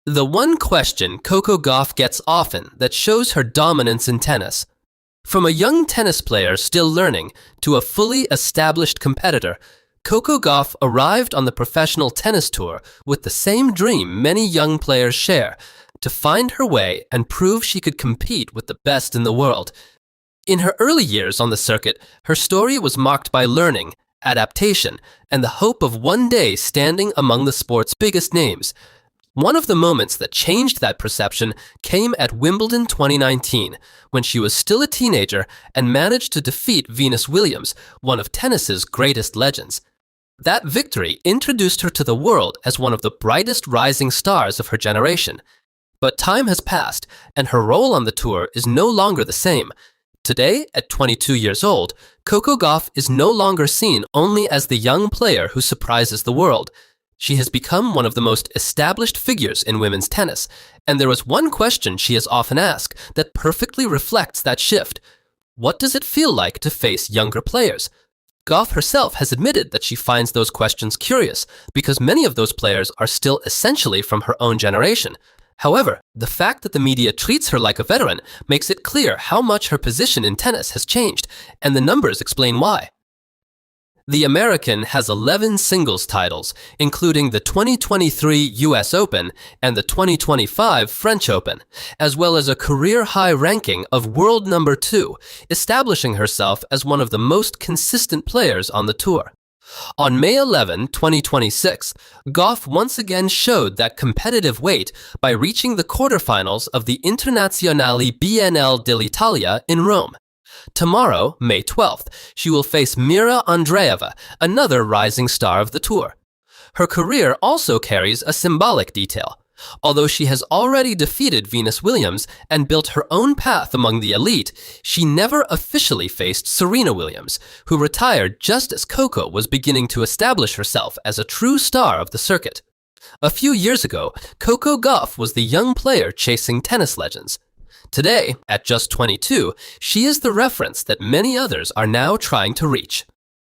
The one question Coco Gauff gets often that shows her dominance in tennis. From a young tennis player still learning to a fully established competitor, Coco Gauff arrived on the professional tennis tour with the same dream many young players share, to find her way and prove she could compete with the best in the world. In her early years on the circuit, her story was marked by learning, adaptation, and the hope of one day standing among the sport's biggest names. One of the moments that changed that perception came at Wimbledon 2019, when she was still a teenager and managed to defeat Venus Williams, one of tennis's greatest legends. That victory introduced her to the world as one of the brightest rising stars of her generation. But time has passed, and her role on the tour is no longer the same. Today, at 22 years old, Coco Gauff is no longer seen only as the young player who surprises the world. She has become one of the most established figures in women's tennis, and there is one question she is often asked that perfectly reflects that shift. What does it feel like to face younger players? Gauff herself has admitted that she finds those questions curious because many of those players are still essentially from her own generation. However, the fact that the media treats her like a veteran makes it clear how much her position in tennis has changed, and the numbers explain why. The American has 11 singles titles, including the 2023 US Open and the 2025 French Open, as well as a career-high ranking of world number 2, establishing herself as one of the most consistent players on the tour. On May 11, 2026, Gauff once again showed that competitive weight by reaching the quarterfinals of the Internazionale BNL dell'Italia in Rome. Tomorrow, May 12th, she will face Mira Andreeva, another rising star of the tour. Her career also carries a symbolic detail. Although she has already defeated Venus Williams and built her own path among the elite, she never officially faced Serena Williams, who retired just as Coco was beginning to establish herself as a true star of the circuit. A few years ago, Coco Gauff was the young player chasing tennis legends. Today, at just 22, she is the reference that many others are now trying to reach.